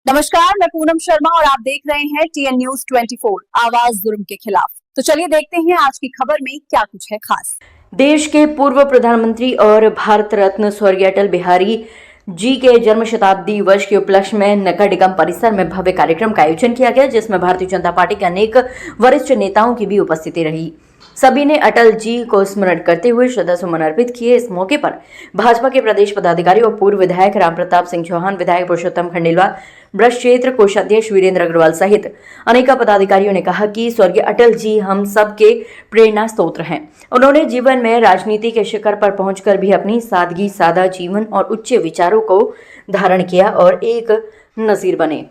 नमस्कार, मैं पूनम शर्मा और आप देख रहे हैं TN News 24 आवाज जुर्म के खिलाफ। तो चलिए देखते हैं आज की खबर में क्या कुछ है खास। देश के पूर्व प्रधानमंत्री और भारत रत्न स्वर्गीय अटल बिहारी जी के जन्म शताब्दी वर्ष के उपलक्ष्य में नगर निगम परिसर में भव्य कार्यक्रम का आयोजन किया गया, जिसमें भारतीय जनता पार्टी के अनेक वरिष्ठ नेताओं की भी उपस्थिति रही। सभी ने अटल जी को स्मरण करते हुए श्रद्धासुमन अर्पित किए। इस मौके पर भाजपा के प्रदेश पदाधिकारी और पूर्व विधायक राम प्रताप सिंह चौहान, विधायक पुरुषोत्तम खंडेलवाल, ब्रज क्षेत्र कोषाध्यक्ष वीरेंद्र अग्रवाल सहित अनेक पदाधिकारियों ने कहा कि स्वर्गीय अटल जी हम सबके प्रेरणा स्रोत हैं। उन्होंने जीवन में राजनीति के शिखर पर पहुंचकर भी अपनी सादगी, सादा जीवन और उच्च विचारों को धारण किया और एक नजीर बने।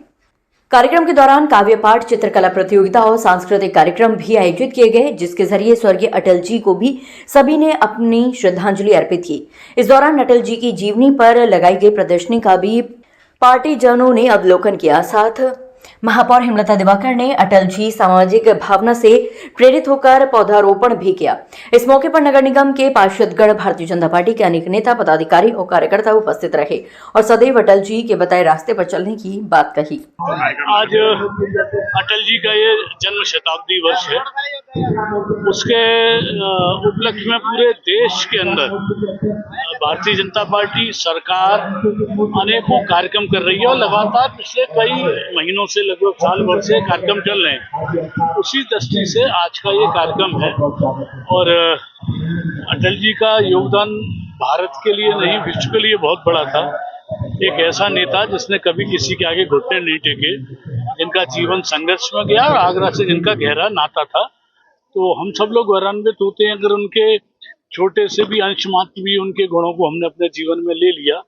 कार्यक्रम के दौरान काव्य पाठ, चित्रकला प्रतियोगिता और सांस्कृतिक कार्यक्रम भी आयोजित किए गए, जिसके जरिए स्वर्गीय अटल जी को भी सभी ने अपनी श्रद्धांजलि अर्पित की। इस दौरान अटल जी की जीवनी पर लगाई गई प्रदर्शनी का भी पार्टी जनों ने अवलोकन किया। साथ महापौर हेमलता दिवाकर ने अटल जी सामाजिक भावना से प्रेरित होकर पौधारोपण भी किया। इस मौके पर नगर निगम के पार्षदगण, भारतीय जनता पार्टी के अनेक नेता, पदाधिकारी और कार्यकर्ता उपस्थित रहे और सदैव अटल जी के बताए रास्ते पर चलने की बात कही। आज अटल जी का ये जन्म शताब्दी वर्ष है, उसके उपलक्ष्य में पूरे देश के अंदर भारतीय जनता पार्टी सरकार अनेकों कार्यक्रम कर रही है और लगातार पिछले कई महीनों से, लगभग साल भर से कार्यक्रम चल रहे हैं। उसी दृष्टि से आज का ये कार्यक्रम है और अटल जी का योगदान भारत के लिए नहीं, विश्व के लिए बहुत बड़ा था। एक ऐसा नेता जिसने कभी किसी के आगे घुटने नहीं टेके, जिनका जीवन संघर्ष में गया और आगरा से जिनका गहरा नाता था। तो हम सब लोग गौरवान्वित होते हैं अगर उनके छोटे से भी अंश मात्र भी उनके गुणों को हमने अपने जीवन में ले लिया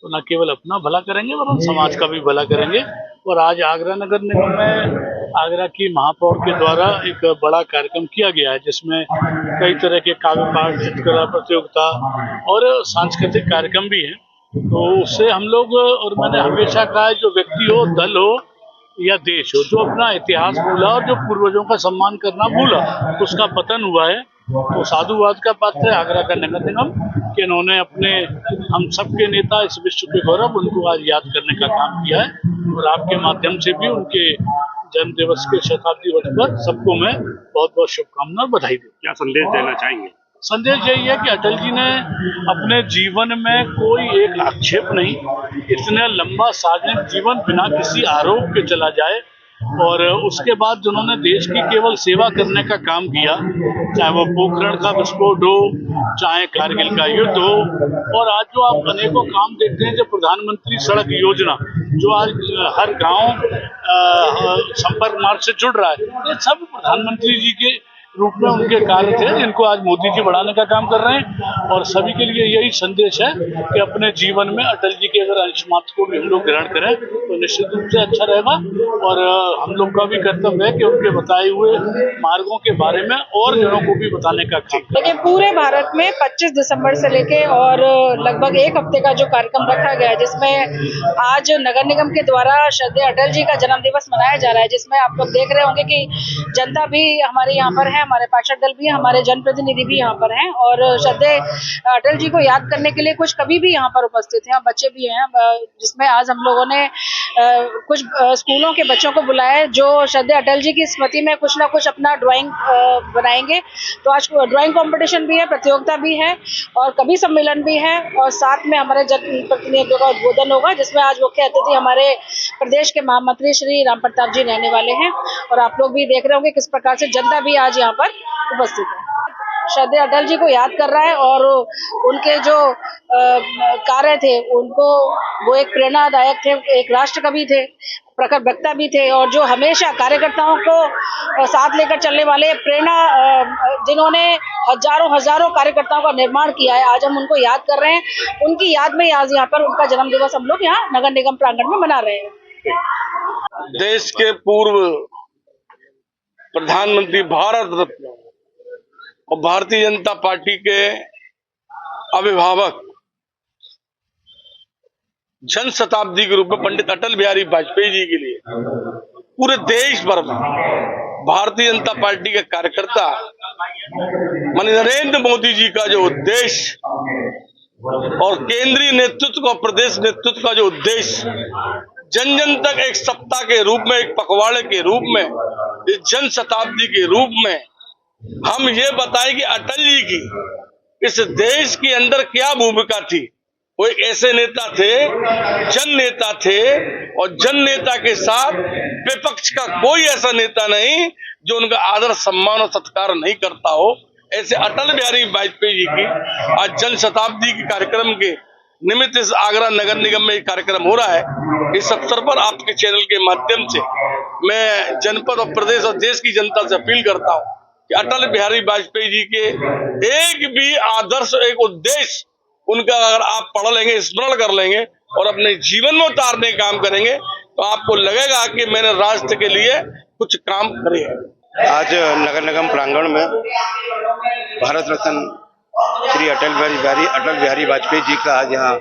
तो न केवल अपना भला करेंगे वरन समाज का भी भला करेंगे। और आज आगरा नगर निगम में आगरा की महापौर के द्वारा एक बड़ा कार्यक्रम किया गया है, जिसमें कई तरह के काव्य पाठ, चित्रकला प्रतियोगिता और सांस्कृतिक कार्यक्रम भी हैं। तो उससे हम लोग, और मैंने हमेशा कहा है, जो व्यक्ति हो, दल हो या देश हो, जो अपना इतिहास भूला और जो पूर्वजों का सम्मान करना भूला, उसका पतन हुआ है। तो साधुवाद का पात्र है आगरा का नगर निगम कि इन्होंने अपने हम सबके नेता, इस विश्व के गौरव, उनको आज याद करने का काम किया है और आपके माध्यम से भी उनके जन्म दिवस के शताब्दी वर्ष पर सबको मैं बहुत बहुत शुभकामनाएं और बधाई देता हूं। क्या संदेश देना चाहेंगे? संदेश यही है कि अटल जी ने अपने जीवन में कोई एक आक्षेप नहीं, इतना लंबा सार्वजनिक जीवन बिना किसी आरोप के चला जाए और उसके बाद जिन्होंने देश की केवल सेवा करने का काम किया, चाहे वो पोखरण का विस्फोट हो, चाहे कारगिल का युद्ध हो, और आज जो आप अनेकों काम देखते हैं, जो प्रधानमंत्री सड़क योजना जो आज हर गांव संपर्क मार्ग से जुड़ रहा है, ये सब प्रधानमंत्री जी के रूप में उनके कार्य थे, जिनको आज मोदी जी बढ़ाने का काम कर रहे हैं। और सभी के लिए यही संदेश है कि अपने जीवन में अटल जी के अगर अंश मात्र को भी हम लोग ग्रहण करें तो निश्चित रूप से अच्छा रहेगा। और हम लोग का भी कर्तव्य है कि उनके बताए हुए मार्गों के बारे में और जनों को भी बताने का काम। देखिए, पूरे भारत में 25 दिसंबर से लेके और लगभग एक हफ्ते का जो कार्यक्रम रखा गया है, जिसमें आज नगर निगम के द्वारा श्रद्धेय अटल जी का जन्म दिवस मनाया जा रहा है, जिसमें आप लोग देख रहे होंगे कि जनता भी हमारे यहाँ पर है, हमारे पार्षद दल भी, हमारे जनप्रतिनिधि भी यहाँ पर हैं और श्रद्धेय अटल जी को याद करने के लिए कुछ कवि भी यहाँ पर उपस्थित हैं, बच्चे भी हैं, जिसमें आज हम लोगों ने कुछ स्कूलों के बच्चों को बुलाया है जो श्रद्धेय अटल जी की स्मृति में कुछ ना कुछ अपना ड्राइंग बनाएंगे। तो आज ड्राइंग कंपटीशन भी है, प्रतियोगिता भी है और कवि सम्मेलन भी है और साथ में हमारे जनप्रतिनिधियों का उद्बोधन होगा, जिसमें आज मुख्य अतिथि हमारे प्रदेश के महामंत्री श्री राम प्रताप जी रहने वाले हैं। और आप लोग भी देख रहे होंगे किस प्रकार से जनता भी आज यहाँ पर उपस्थित है, श्रद्धेय अटल जी को याद कर रहा है और उनके जो कार्य थे उनको, वो एक प्रेरणादायक थे, एक राष्ट्र कवि थे, प्रखर वक्ता भी थे और जो हमेशा कार्यकर्ताओं को साथ लेकर चलने वाले प्रेरणा, जिन्होंने हजारों कार्यकर्ताओं का निर्माण किया है, आज हम उनको याद कर रहे हैं। उनकी याद में आज यहाँ पर उनका जन्म दिवस हम लोग यहाँ नगर निगम प्रांगण में मना रहे हैं। देश के पूर्व प्रधानमंत्री, भारत रत्न और भारतीय जनता पार्टी के अभिभावक, जन शताब्दी के रूप में पंडित अटल बिहारी वाजपेयी जी के लिए पूरे देश भर में भारतीय जनता पार्टी के कार्यकर्ता माननीय नरेंद्र मोदी जी का जो उद्देश्य और केंद्रीय नेतृत्व और प्रदेश नेतृत्व का जो उद्देश्य जन जन तक एक सप्ताह के रूप में, एक पखवाड़े के रूप में, इस जन शताब्दी के रूप में हम ये बताएं कि अटल जी की इस देश के अंदर क्या भूमिका थी। वो एक ऐसे नेता थे, जन नेता थे, और जन नेता के साथ विपक्ष का कोई ऐसा नेता नहीं जो उनका आदर, सम्मान और सत्कार नहीं करता हो। ऐसे अटल बिहारी वाजपेयी जी की आज जन शताब्दी के कार्यक्रम के निमित्त इस आगरा नगर निगम में कार्यक्रम हो रहा है। इस अवसर पर आपके चैनल के माध्यम से मैं जनपद और प्रदेश और देश की जनता से अपील करता हूं कि अटल बिहारी वाजपेयी जी के एक भी आदर्श, एक उद्देश्य उनका अगर आप पढ़ लेंगे, स्मरण कर लेंगे और अपने जीवन में उतारने का काम करेंगे तो आपको लगेगा कि मैंने राष्ट्र के लिए कुछ काम करे। आज नगर निगम प्रांगण में भारत रत्न श्री अटल बिहारी वाजपेयी जी का आज यहाँ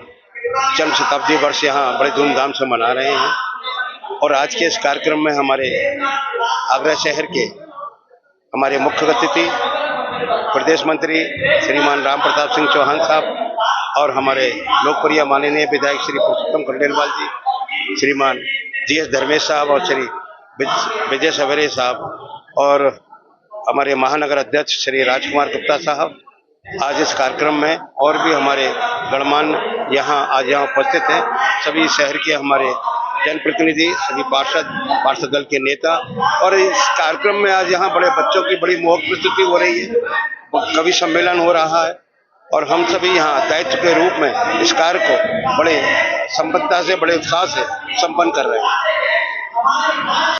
जन्म शताब्दी वर्ष यहाँ बड़े धूमधाम से मना रहे हैं। और आज के इस कार्यक्रम में हमारे आगरा शहर के हमारे मुख्य अतिथि प्रदेश मंत्री श्रीमान राम प्रताप सिंह चौहान साहब और हमारे लोकप्रिय माननीय विधायक श्री पुरुषोत्तम खंडेलवाल जी, श्रीमान जी.एस. धर्मेश साहब और श्री विजय सवेरे साहब और हमारे महानगर अध्यक्ष श्री राजकुमार गुप्ता साहब आज इस कार्यक्रम में, और भी हमारे गणमान्य यहाँ उपस्थित हैं। सभी शहर के हमारे जनप्रतिनिधि, सभी पार्षद दल के नेता, और इस कार्यक्रम में आज यहाँ बड़े बच्चों की बड़ी मोहक प्रस्तुति हो रही है, कवि सम्मेलन हो रहा है और हम सभी यहाँ दायित्व के रूप में इस कार्य को बड़े संपन्नता से, बड़े उत्साह से संपन्न कर रहे हैं।